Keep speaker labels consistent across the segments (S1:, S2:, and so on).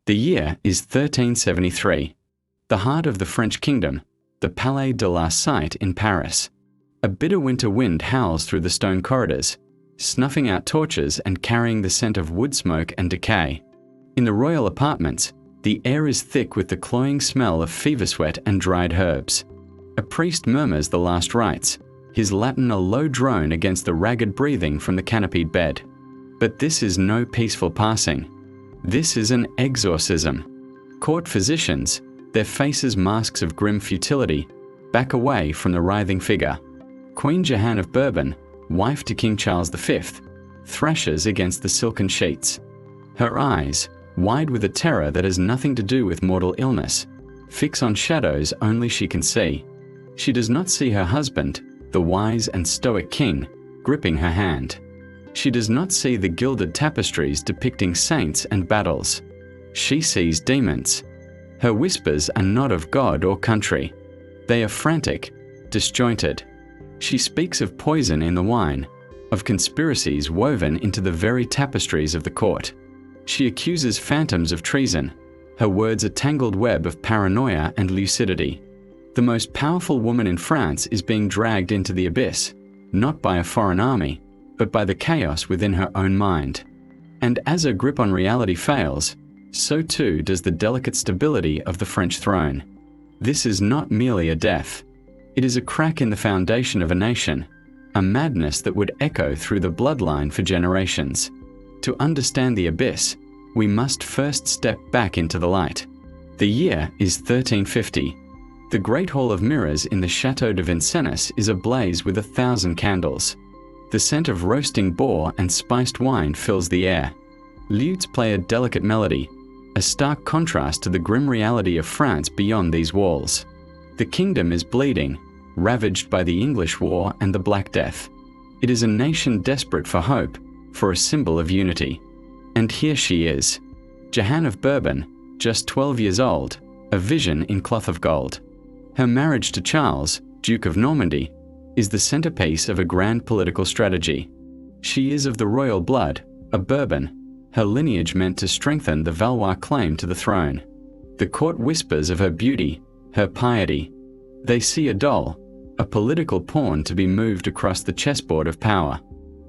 S1: The year is 1373. The heart of the French kingdom, the Palais de la Cité in Paris. A bitter winter wind howls through the stone corridors, snuffing out torches and carrying the scent of wood smoke and decay. In the royal apartments, the air is thick with the cloying smell of fever sweat and dried herbs. A priest murmurs the last rites, his Latin a low drone against the ragged breathing from the canopied bed. But this is no peaceful passing. This is an exorcism. Court physicians, their faces masks of grim futility, back away from the writhing figure. Queen Jehanne of Bourbon, wife to King Charles V, thrashes against the silken sheets. Her eyes, wide with a terror that has nothing to do with mortal illness, fix on shadows only she can see. She does not see her husband, the wise and stoic king, gripping her hand. She does not see the gilded tapestries depicting saints and battles. She sees demons. Her whispers are not of God or country. They are frantic, disjointed. She speaks of poison in the wine, of conspiracies woven into the very tapestries of the court. She accuses phantoms of treason, her words a tangled web of paranoia and lucidity. The most powerful woman in France is being dragged into the abyss, not by a foreign army, but by the chaos within her own mind. And as her grip on reality fails, so too does the delicate stability of the French throne. This is not merely a death. It is a crack in the foundation of a nation, a madness that would echo through the bloodline for generations. To understand the abyss, we must first step back into the light. The year is 1350. The Great Hall of Mirrors in the Château de Vincennes is ablaze with 1,000 candles. The scent of roasting boar and spiced wine fills the air. Lutes play a delicate melody, a stark contrast to the grim reality of France beyond these walls. The kingdom is bleeding, ravaged by the English War and the Black Death. It is a nation desperate for hope, for a symbol of unity. And here she is, Jehanne of Bourbon, just 12 years old, a vision in cloth of gold. Her marriage to Charles, Duke of Normandy, is the centerpiece of a grand political strategy. She is of the royal blood, a Bourbon, her lineage meant to strengthen the Valois claim to the throne. The court whispers of her beauty, her piety. They see a doll, a political pawn to be moved across the chessboard of power.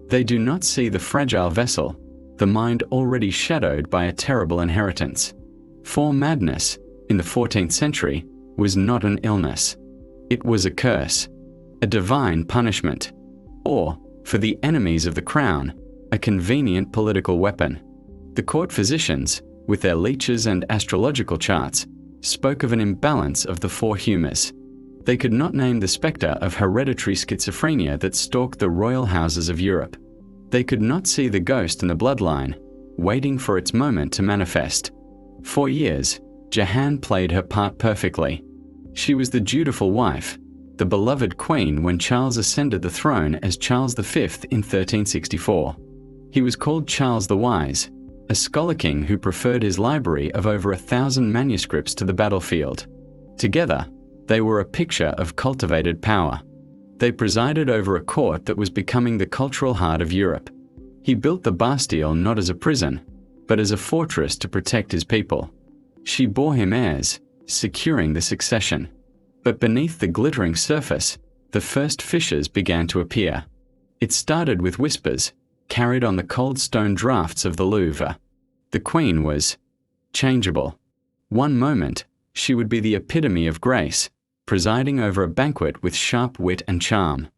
S1: They do not see the fragile vessel, the mind already shadowed by a terrible inheritance. For madness, in the 14th century, was not an illness. It was a curse, a divine punishment, or, for the enemies of the crown, a convenient political weapon. The court physicians, with their leeches and astrological charts, spoke of an imbalance of the four humours. They could not name the spectre of hereditary schizophrenia that stalked the royal houses of Europe. They could not see the ghost in the bloodline, waiting for its moment to manifest. For years, Jehanne played her part perfectly. She was the dutiful wife, the beloved queen when Charles ascended the throne as Charles V in 1364. He was called Charles the Wise, a scholar king who preferred his library of over 1,000 manuscripts to the battlefield. Together, they were a picture of cultivated power. They presided over a court that was becoming the cultural heart of Europe. He built the Bastille not as a prison, but as a fortress to protect his people. She bore him heirs, securing the succession. But beneath the glittering surface, the first fissures began to appear. It started with whispers, carried on the cold stone drafts of the Louvre. The queen was changeable. One moment, she would be the epitome of grace, presiding over a banquet with sharp wit and charm.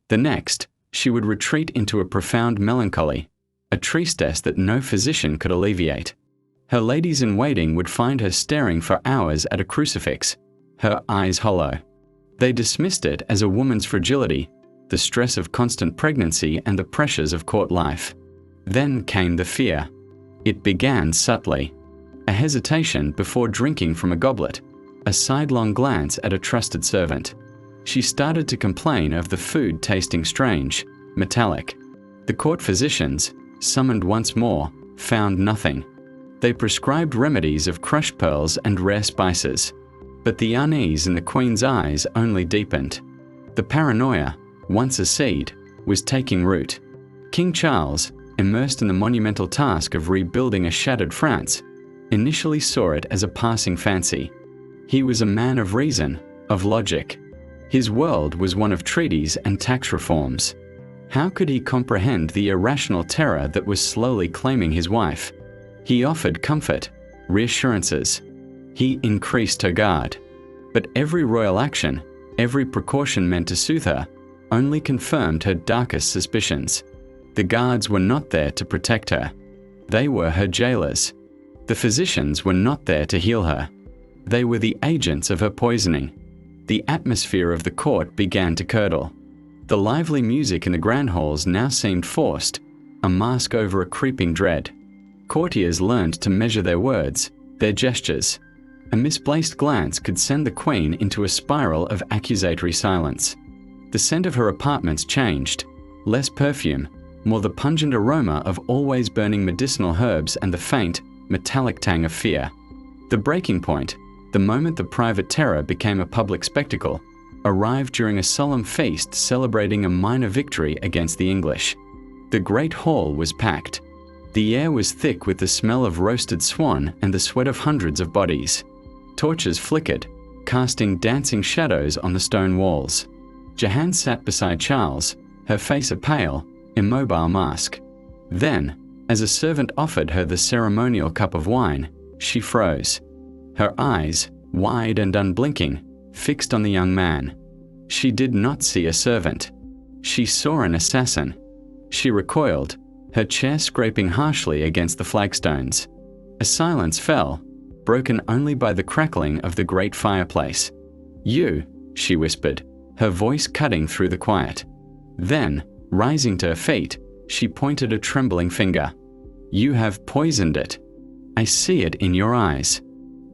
S1: The next, she would retreat into a profound melancholy, a tristesse that no physician could alleviate. Her ladies-in-waiting would find her staring for hours at a crucifix, her eyes hollow. They dismissed it as a woman's fragility, the stress of constant pregnancy and the pressures of court life. Then came the fear. It began subtly. A hesitation before drinking from a goblet, a sidelong glance at a trusted servant. She started to complain of the food tasting strange, metallic. The court physicians, summoned once more, found nothing. They prescribed remedies of crushed pearls and rare spices. But the unease in the queen's eyes only deepened. The paranoia, once a seed, was taking root. King Charles, immersed in the monumental task of rebuilding a shattered France, initially saw it as a passing fancy. He was a man of reason, of logic. His world was one of treaties and tax reforms. How could he comprehend the irrational terror that was slowly claiming his wife? He offered comfort, reassurances. He increased her guard. But every royal action, every precaution meant to soothe her, only confirmed her darkest suspicions. The guards were not there to protect her. They were her jailers. The physicians were not there to heal her. They were the agents of her poisoning. The atmosphere of the court began to curdle. The lively music in the grand halls now seemed forced, a mask over a creeping dread. Courtiers learned to measure their words, their gestures. A misplaced glance could send the queen into a spiral of accusatory silence. The scent of her apartments changed. Less perfume, more the pungent aroma of always burning medicinal herbs and the faint, metallic tang of fear. The breaking point, the moment the private terror became a public spectacle, arrived during a solemn feast celebrating a minor victory against the English. The great hall was packed. The air was thick with the smell of roasted swan and the sweat of hundreds of bodies. Torches flickered, casting dancing shadows on the stone walls. Jehanne sat beside Charles, her face a pale, immobile mask. Then, as a servant offered her the ceremonial cup of wine, she froze. Her eyes, wide and unblinking, fixed on the young man. She did not see a servant. She saw an assassin. She recoiled, her chair scraping harshly against the flagstones. A silence fell, broken only by the crackling of the great fireplace. "You," she whispered, her voice cutting through the quiet. Then, rising to her feet, she pointed a trembling finger. "You have poisoned it. I see it in your eyes.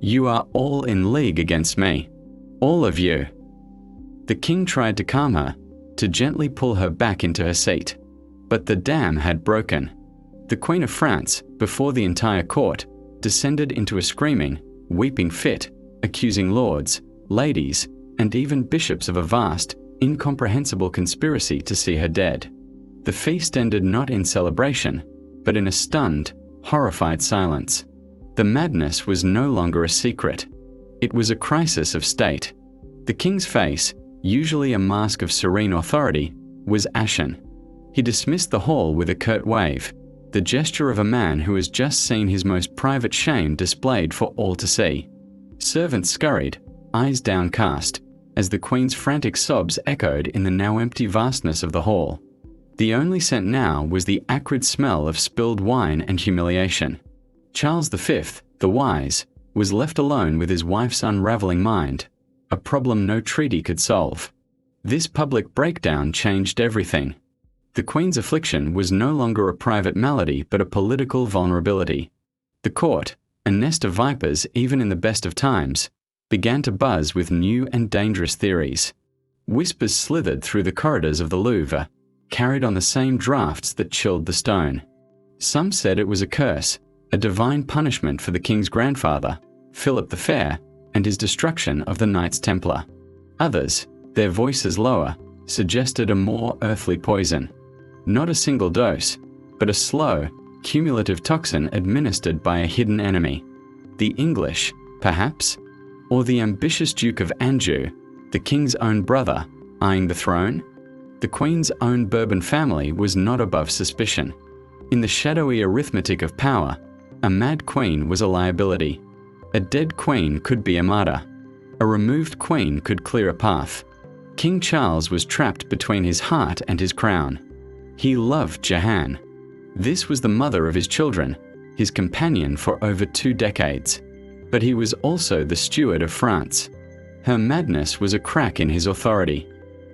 S1: You are all in league against me. All of you." The king tried to calm her, to gently pull her back into her seat. But the dam had broken. The Queen of France, before the entire court, descended into a screaming, weeping fit, accusing lords, ladies, and even bishops of a vast, incomprehensible conspiracy to see her dead. The feast ended not in celebration, but in a stunned, horrified silence. The madness was no longer a secret. It was a crisis of state. The king's face, usually a mask of serene authority, was ashen. He dismissed the hall with a curt wave, the gesture of a man who has just seen his most private shame displayed for all to see. Servants scurried, eyes downcast, as the queen's frantic sobs echoed in the now empty vastness of the hall. The only scent now was the acrid smell of spilled wine and humiliation. Charles V, the wise, was left alone with his wife's unraveling mind, a problem no treaty could solve. This public breakdown changed everything. The Queen's affliction was no longer a private malady but a political vulnerability. The court, a nest of vipers even in the best of times, began to buzz with new and dangerous theories. Whispers slithered through the corridors of the Louvre, carried on the same drafts that chilled the stone. Some said it was a curse, a divine punishment for the king's grandfather, Philip the Fair, and his destruction of the Knights Templar. Others, their voices lower, suggested a more earthly poison. Not a single dose, but a slow, cumulative toxin administered by a hidden enemy. The English, perhaps? Or the ambitious Duke of Anjou, the king's own brother, eyeing the throne? The Queen's own Bourbon family was not above suspicion. In the shadowy arithmetic of power, a mad queen was a liability. A dead queen could be a martyr. A removed queen could clear a path. King Charles was trapped between his heart and his crown. He loved Jehanne. This was the mother of his children, his companion for over 2 decades. But he was also the steward of France. Her madness was a crack in his authority.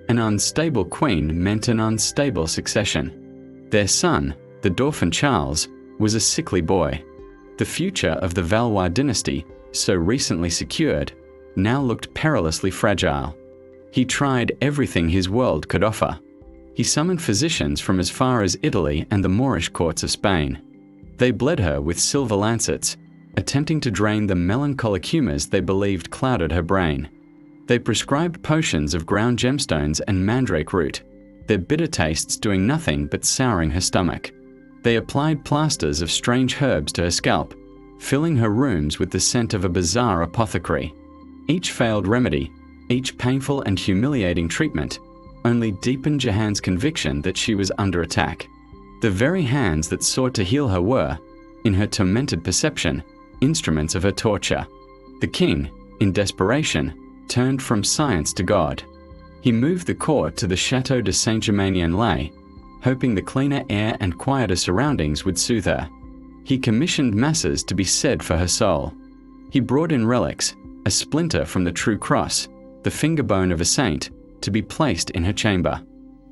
S1: An unstable queen meant an unstable succession. Their son, the Dauphin Charles, was a sickly boy. The future of the Valois dynasty, so recently secured, now looked perilously fragile. He tried everything his world could offer. He summoned physicians from as far as Italy and the Moorish courts of Spain. They bled her with silver lancets, attempting to drain the melancholic humours they believed clouded her brain. They prescribed potions of ground gemstones and mandrake root, their bitter tastes doing nothing but souring her stomach. They applied plasters of strange herbs to her scalp, filling her rooms with the scent of a bizarre apothecary. Each failed remedy, each painful and humiliating treatment, only deepened Jehanne's conviction that she was under attack. The very hands that sought to heal her were, in her tormented perception, instruments of her torture. The king, in desperation, turned from science to God. He moved the court to the Château de Saint-Germain-en-Laye, hoping the cleaner air and quieter surroundings would soothe her. He commissioned masses to be said for her soul. He brought in relics, a splinter from the true cross, the finger bone of a saint, to be placed in her chamber.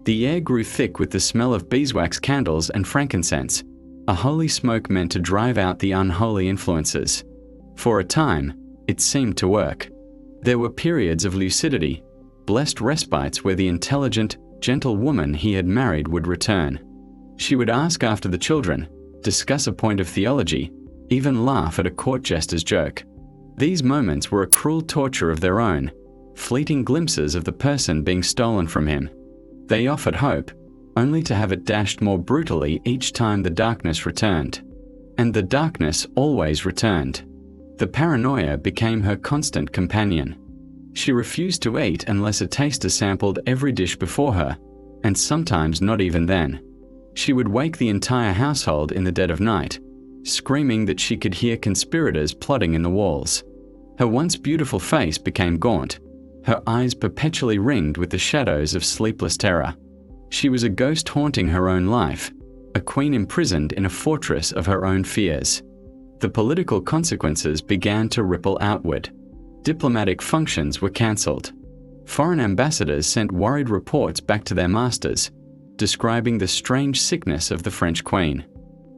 S1: The air grew thick with the smell of beeswax candles and frankincense, a holy smoke meant to drive out the unholy influences. For a time, it seemed to work. There were periods of lucidity, blessed respites where the intelligent, gentle woman he had married would return. She would ask after the children, discuss a point of theology, even laugh at a court jester's joke. These moments were a cruel torture of their own, fleeting glimpses of the person being stolen from him. They offered hope, only to have it dashed more brutally each time the darkness returned. And the darkness always returned. The paranoia became her constant companion. She refused to eat unless a taster sampled every dish before her, and sometimes not even then. She would wake the entire household in the dead of night, screaming that she could hear conspirators plotting in the walls. Her once beautiful face became gaunt, her eyes perpetually ringed with the shadows of sleepless terror. She was a ghost haunting her own life, a queen imprisoned in a fortress of her own fears. The political consequences began to ripple outward. Diplomatic functions were cancelled. Foreign ambassadors sent worried reports back to their masters, describing the strange sickness of the French queen.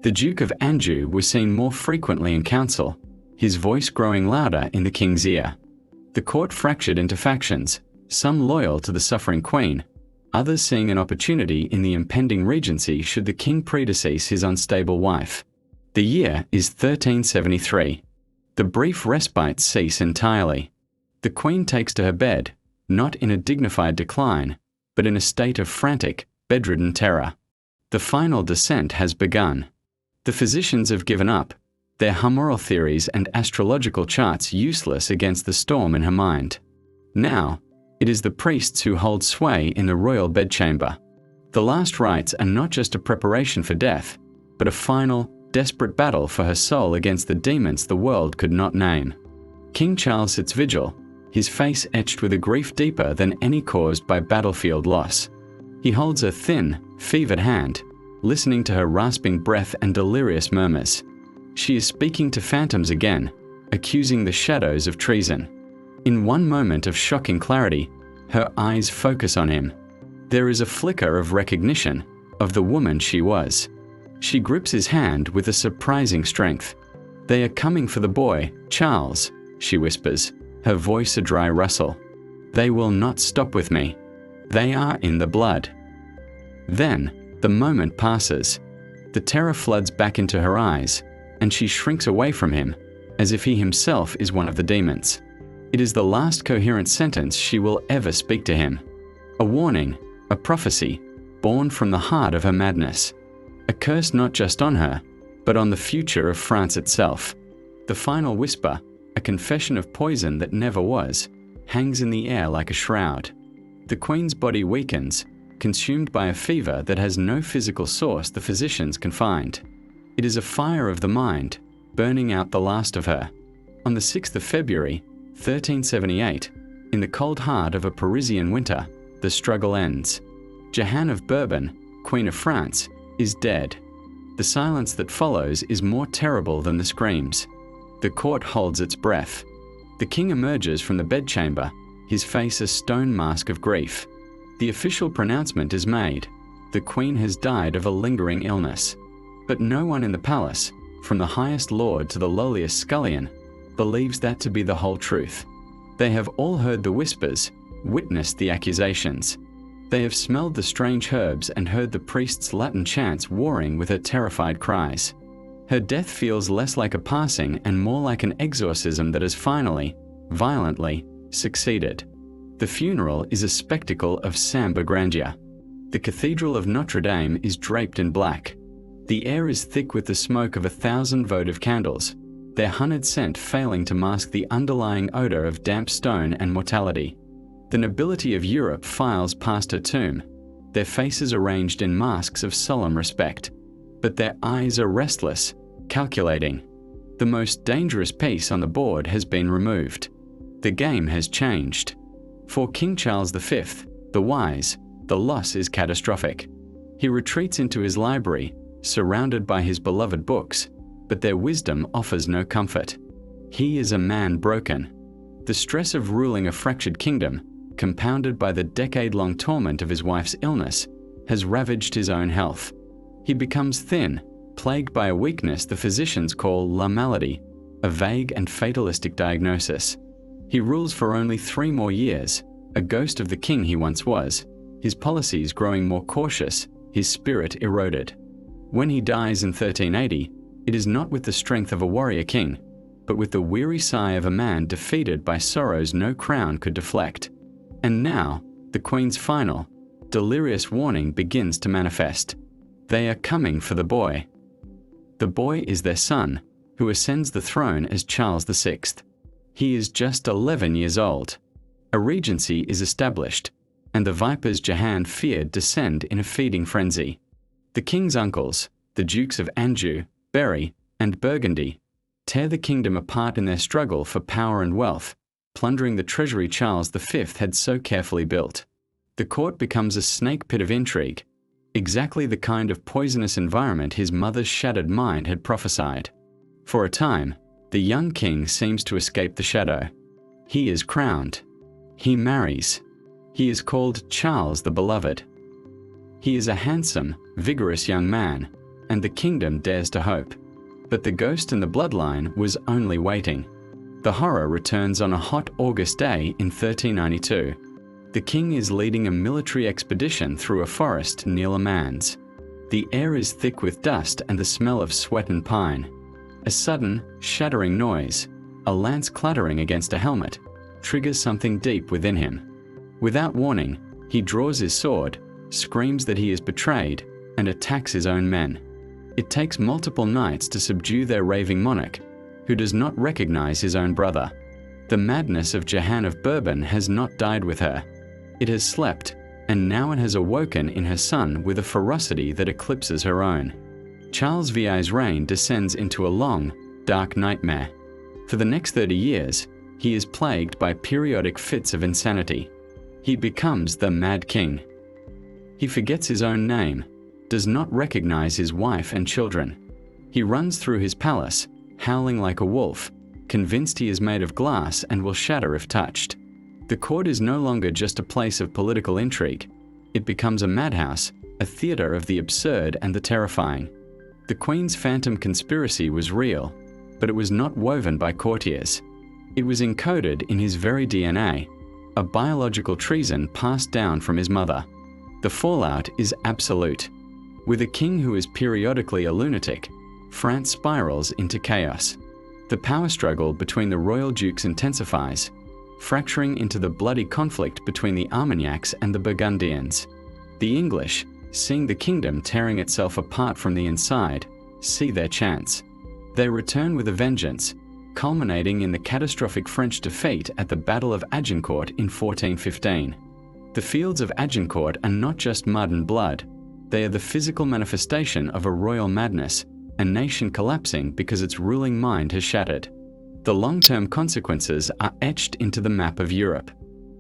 S1: The Duke of Anjou was seen more frequently in council, his voice growing louder in the king's ear. The court fractured into factions, some loyal to the suffering queen, others seeing an opportunity in the impending regency should the king predecease his unstable wife. The year is 1373. The brief respites cease entirely. The queen takes to her bed, not in a dignified decline, but in a state of frantic, bedridden terror. The final descent has begun. The physicians have given up, their humoral theories and astrological charts useless against the storm in her mind. Now, it is the priests who hold sway in the royal bedchamber. The last rites are not just a preparation for death, but a final, desperate battle for her soul against the demons the world could not name. King Charles sits vigil, his face etched with a grief deeper than any caused by battlefield loss. He holds a thin, fevered hand, listening to her rasping breath and delirious murmurs. She is speaking to phantoms again, accusing the shadows of treason. In one moment of shocking clarity, her eyes focus on him. There is a flicker of recognition of the woman she was. She grips his hand with a surprising strength. "They are coming for the boy, Charles," she whispers, her voice a dry rustle. "They will not stop with me. They are in the blood." Then, the moment passes. The terror floods back into her eyes, and she shrinks away from him, as if he himself is one of the demons. It is the last coherent sentence she will ever speak to him. A warning, a prophecy, born from the heart of her madness. A curse not just on her, but on the future of France itself. The final whisper, a confession of poison that never was, hangs in the air like a shroud. The queen's body weakens, consumed by a fever that has no physical source the physicians can find. It is a fire of the mind, burning out the last of her. On the 6th of February, 1378, in the cold heart of a Parisian winter, the struggle ends. Jehanne of Bourbon, Queen of France, is dead. The silence that follows is more terrible than the screams. The court holds its breath. The king emerges from the bedchamber, his face a stone mask of grief. The official pronouncement is made. The queen has died of a lingering illness. But no one in the palace, from the highest lord to the lowliest scullion, believes that to be the whole truth. They have all heard the whispers, witnessed the accusations. They have smelled the strange herbs and heard the priest's Latin chants warring with her terrified cries. Her death feels less like a passing and more like an exorcism that has finally, violently, succeeded. The funeral is a spectacle of sombre grandeur. The Cathedral of Notre Dame is draped in black. The air is thick with the smoke of 1,000 votive candles. their honeyed scent failing to mask the underlying odor of damp stone and mortality. The nobility of Europe files past her tomb, their faces arranged in masks of solemn respect. But their eyes are restless, calculating. The most dangerous piece on the board has been removed. The game has changed. For King Charles V, the wise, the loss is catastrophic. He retreats into his library, surrounded by his beloved books, but their wisdom offers no comfort. He is a man broken. The stress of ruling a fractured kingdom, compounded by the decade-long torment of his wife's illness, has ravaged his own health. He becomes thin, plagued by a weakness the physicians call la maladie, a vague and fatalistic diagnosis. He rules for only 3 more years, a ghost of the king he once was, his policies growing more cautious, his spirit eroded. When he dies in 1380, it is not with the strength of a warrior king, but with the weary sigh of a man defeated by sorrows no crown could deflect. And now, the Queen's final, delirious warning begins to manifest. They are coming for the boy. The boy is their son, who ascends the throne as Charles VI. He is just 11 years old. A regency is established, and the vipers Jehanne feared descend in a feeding frenzy. The king's uncles, the Dukes of Anjou, Berry, and Burgundy, tear the kingdom apart in their struggle for power and wealth, plundering the treasury Charles V had so carefully built. The court becomes a snake pit of intrigue, exactly the kind of poisonous environment his mother's shattered mind had prophesied. For a time, the young king seems to escape the shadow. He is crowned. He marries. He is called Charles the Beloved. He is a handsome, vigorous young man, and the kingdom dares to hope. But the ghost in the bloodline was only waiting. The horror returns on a hot August day in 1392. The king is leading a military expedition through a forest near Le Mans. The air is thick with dust and the smell of sweat and pine. A sudden, shattering noise, a lance clattering against a helmet, triggers something deep within him. Without warning, he draws his sword, screams that he is betrayed, and attacks his own men. It takes multiple nights to subdue their raving monarch, who does not recognize his own brother. The madness of Jehanne of Bourbon has not died with her. It has slept, and now it has awoken in her son with a ferocity that eclipses her own. Charles VI's reign descends into a long, dark nightmare. For the next 30 years, he is plagued by periodic fits of insanity. He becomes the Mad King. He forgets his own name, does not recognize his wife and children. He runs through his palace, howling like a wolf, convinced he is made of glass and will shatter if touched. The court is no longer just a place of political intrigue. It becomes a madhouse, a theater of the absurd and the terrifying. The Queen's phantom conspiracy was real, but it was not woven by courtiers. It was encoded in his very DNA, a biological treason passed down from his mother. The fallout is absolute. With a king who is periodically a lunatic, France spirals into chaos. The power struggle between the royal dukes intensifies, fracturing into the bloody conflict between the Armagnacs and the Burgundians. The English, seeing the kingdom tearing itself apart from the inside, see their chance. They return with a vengeance, culminating in the catastrophic French defeat at the Battle of Agincourt in 1415. The fields of Agincourt are not just mud and blood. They are the physical manifestation of a royal madness, a nation collapsing because its ruling mind has shattered. The long-term consequences are etched into the map of Europe.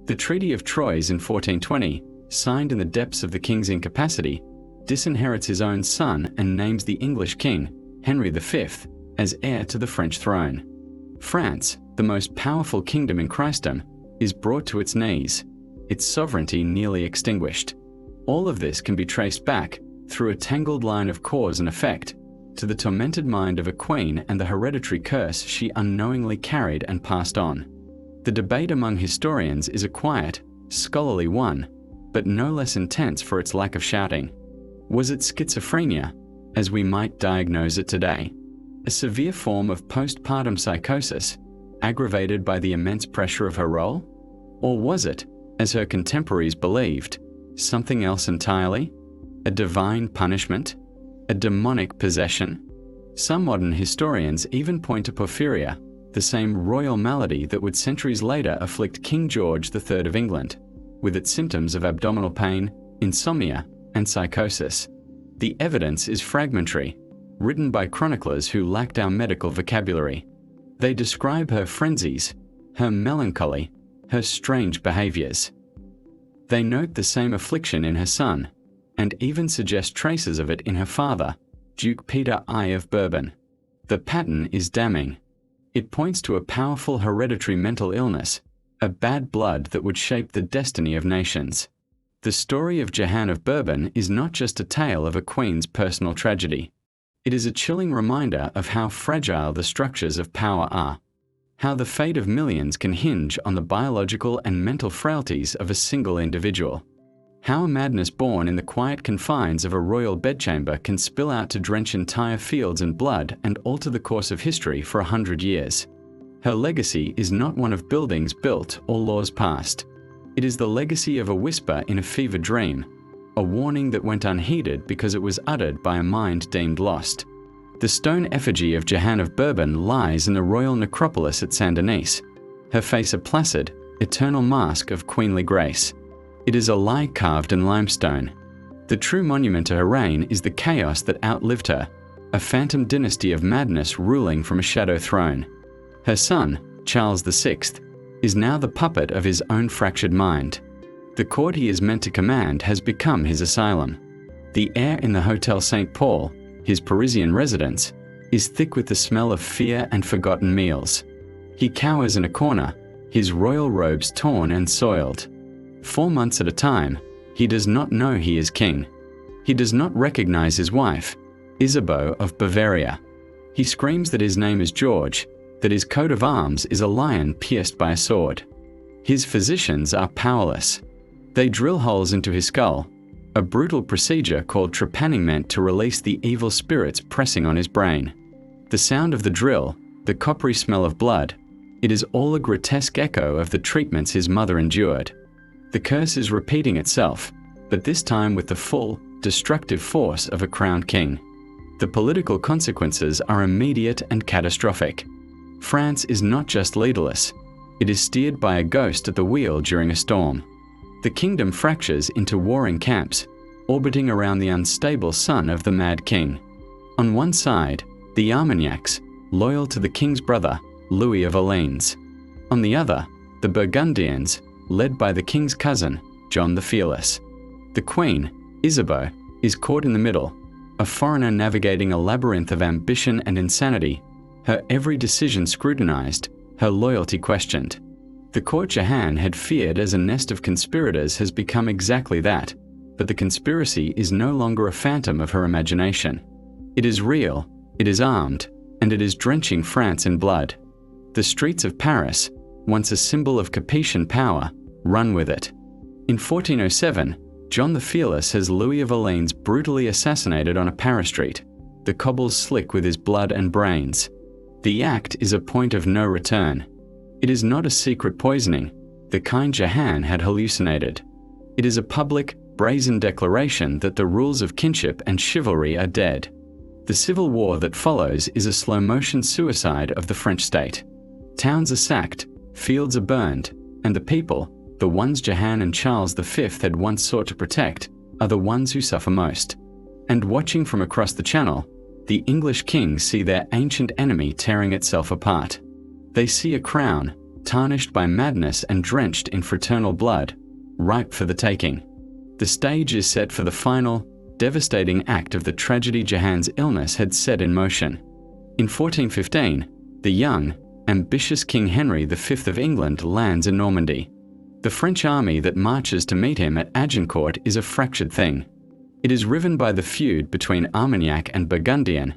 S1: The Treaty of Troyes in 1420, signed in the depths of the king's incapacity, disinherits his own son and names the English king, Henry V, as heir to the French throne. France, the most powerful kingdom in Christendom, is brought to its knees, its sovereignty nearly extinguished. All of this can be traced back, through a tangled line of cause and effect, to the tormented mind of a queen and the hereditary curse she unknowingly carried and passed on. The debate among historians is a quiet, scholarly one, but no less intense for its lack of shouting. Was it schizophrenia, as we might diagnose it today? A severe form of postpartum psychosis, aggravated by the immense pressure of her role? Or was it, as her contemporaries believed, something else entirely? A divine punishment? A demonic possession? Some modern historians even point to porphyria, the same royal malady that would centuries later afflict King George III of England, with its symptoms of abdominal pain, insomnia, and psychosis. The evidence is fragmentary, written by chroniclers who lacked our medical vocabulary. They describe her frenzies, her melancholy, her strange behaviors. They note the same affliction in her son, and even suggest traces of it in her father, Duke Peter I of Bourbon. The pattern is damning. It points to a powerful hereditary mental illness, a bad blood that would shape the destiny of nations. The story of Jehanne of Bourbon is not just a tale of a queen's personal tragedy. It is a chilling reminder of how fragile the structures of power are, how the fate of millions can hinge on the biological and mental frailties of a single individual, how a madness born in the quiet confines of a royal bedchamber can spill out to drench entire fields in blood and alter the course of history for 100 years. Her legacy is not one of buildings built or laws passed. It is the legacy of a whisper in a fevered dream, a warning that went unheeded because it was uttered by a mind deemed lost. The stone effigy of Jehanne of Bourbon lies in the royal necropolis at Saint Denis, her face a placid, eternal mask of queenly grace. It is a lie carved in limestone. The true monument to her reign is the chaos that outlived her, a phantom dynasty of madness ruling from a shadow throne. Her son, Charles VI, is now the puppet of his own fractured mind. The court he is meant to command has become his asylum. The air in the Hotel St. Paul, his Parisian residence, is thick with the smell of fear and forgotten meals. He cowers in a corner, his royal robes torn and soiled. 4 months at a time, he does not know he is king. He does not recognize his wife, Isabeau of Bavaria. He screams that his name is George, that his coat of arms is a lion pierced by a sword. His physicians are powerless. They drill holes into his skull, a brutal procedure called trepanning to release the evil spirits pressing on his brain. The sound of the drill, the coppery smell of blood, it is all a grotesque echo of the treatments his mother endured. The curse is repeating itself, but this time with the full, destructive force of a crowned king. The political consequences are immediate and catastrophic. France is not just leaderless, it is steered by a ghost at the wheel during a storm. The kingdom fractures into warring camps, orbiting around the unstable son of the mad king. On one side, the Armagnacs, loyal to the king's brother, Louis of Orleans. On the other, the Burgundians, led by the king's cousin, John the Fearless. The queen, Isabeau, is caught in the middle, a foreigner navigating a labyrinth of ambition and insanity, her every decision scrutinized, her loyalty questioned. The court Jehanne had feared as a nest of conspirators has become exactly that, but the conspiracy is no longer a phantom of her imagination. It is real, it is armed, and it is drenching France in blood. The streets of Paris, once a symbol of Capetian power, run with it. In 1407, John the Fearless has Louis of Orleans brutally assassinated on a Paris street, the cobbles slick with his blood and brains. The act is a point of no return. It is not a secret poisoning, the kind Jehanne had hallucinated. It is a public, brazen declaration that the rules of kinship and chivalry are dead. The civil war that follows is a slow-motion suicide of the French state. Towns are sacked, fields are burned, and the people, the ones Jehanne and Charles V had once sought to protect, are the ones who suffer most. And watching from across the channel, the English kings see their ancient enemy tearing itself apart. They see a crown, tarnished by madness and drenched in fraternal blood, ripe for the taking. The stage is set for the final, devastating act of the tragedy Jehanne's illness had set in motion. In 1415, the young, ambitious King Henry V of England lands in Normandy. The French army that marches to meet him at Agincourt is a fractured thing. It is riven by the feud between Armagnac and Burgundian,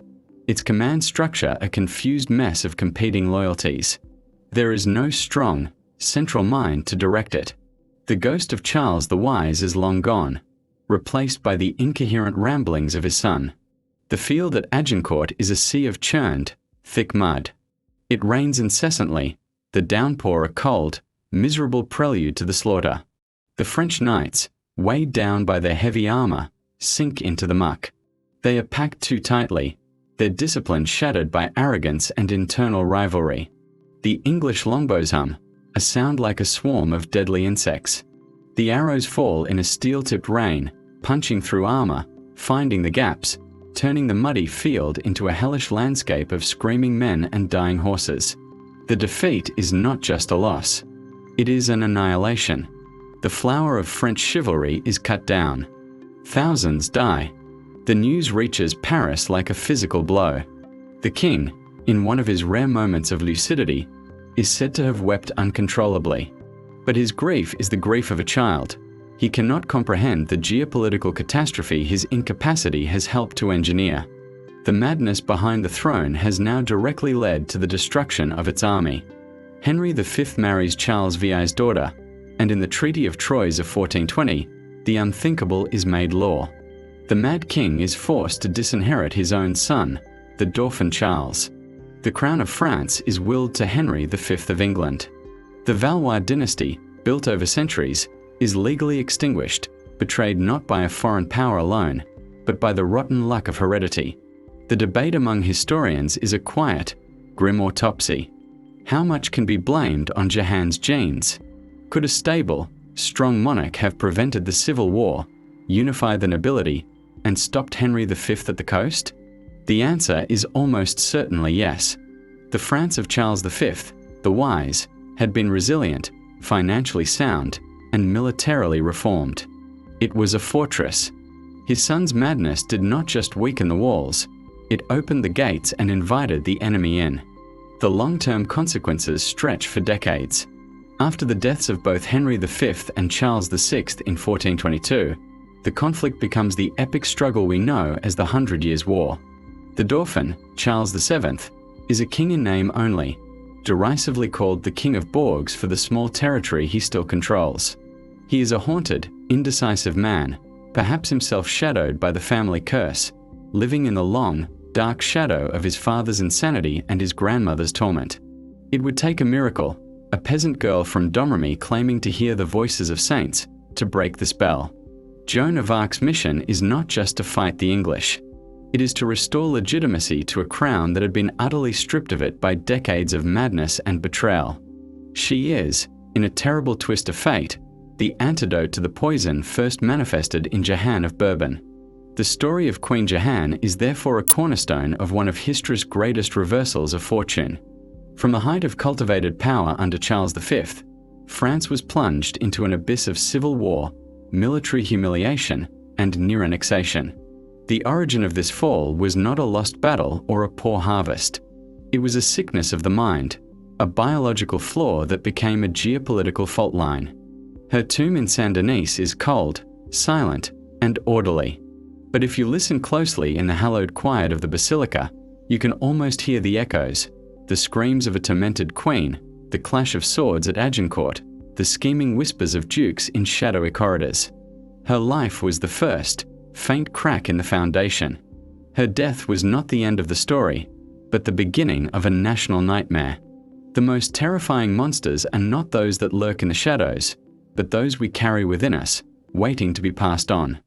S1: its command structure a confused mess of competing loyalties. There is no strong, central mind to direct it. The ghost of Charles the Wise is long gone, replaced by the incoherent ramblings of his son. The field at Agincourt is a sea of churned, thick mud. It rains incessantly, the downpour a cold, miserable prelude to the slaughter. The French knights, weighed down by their heavy armor, sink into the muck. They are packed too tightly, their discipline shattered by arrogance and internal rivalry. The English longbows hum, a sound like a swarm of deadly insects. The arrows fall in a steel-tipped rain, punching through armor, finding the gaps, turning the muddy field into a hellish landscape of screaming men and dying horses. The defeat is not just a loss. It is an annihilation. The flower of French chivalry is cut down. Thousands die. The news reaches Paris like a physical blow. The king, in one of his rare moments of lucidity, is said to have wept uncontrollably. But his grief is the grief of a child. He cannot comprehend the geopolitical catastrophe his incapacity has helped to engineer. The madness behind the throne has now directly led to the destruction of its army. Henry V marries Charles VI's daughter, and in the Treaty of Troyes of 1420, the unthinkable is made law. The mad king is forced to disinherit his own son, the Dauphin Charles. The crown of France is willed to Henry V of England. The Valois dynasty, built over centuries, is legally extinguished, betrayed not by a foreign power alone, but by the rotten luck of heredity. The debate among historians is a quiet, grim autopsy. How much can be blamed on Jehanne's genes? Could a stable, strong monarch have prevented the civil war, unified the nobility, and stopped Henry V at the coast? The answer is almost certainly yes. The France of Charles V, the Wise, had been resilient, financially sound, and militarily reformed. It was a fortress. His son's madness did not just weaken the walls, it opened the gates and invited the enemy in. The long-term consequences stretch for decades. After the deaths of both Henry V and Charles VI in 1422, the conflict becomes the epic struggle we know as the 100 Years' War. The Dauphin, Charles VII, is a king in name only, derisively called the King of Bourgs for the small territory he still controls. He is a haunted, indecisive man, perhaps himself shadowed by the family curse, living in the long, dark shadow of his father's insanity and his grandmother's torment. It would take a miracle, a peasant girl from Domremy claiming to hear the voices of saints, to break the spell. Joan of Arc's mission is not just to fight the English. It is to restore legitimacy to a crown that had been utterly stripped of it by decades of madness and betrayal. She is, in a terrible twist of fate, the antidote to the poison first manifested in Jehanne of Bourbon. The story of Queen Jehanne is therefore a cornerstone of one of history's greatest reversals of fortune. From the height of cultivated power under Charles V, France was plunged into an abyss of civil war, military humiliation, and near annexation. The origin of this fall was not a lost battle or a poor harvest. It was a sickness of the mind, a biological flaw that became a geopolitical fault line. Her tomb in Saint-Denis is cold, silent, and orderly. But if you listen closely in the hallowed quiet of the basilica, you can almost hear the echoes, the screams of a tormented queen, the clash of swords at Agincourt, the scheming whispers of dukes in shadowy corridors. Her life was the first, faint crack in the foundation. Her death was not the end of the story, but the beginning of a national nightmare. The most terrifying monsters are not those that lurk in the shadows, but those we carry within us, waiting to be passed on.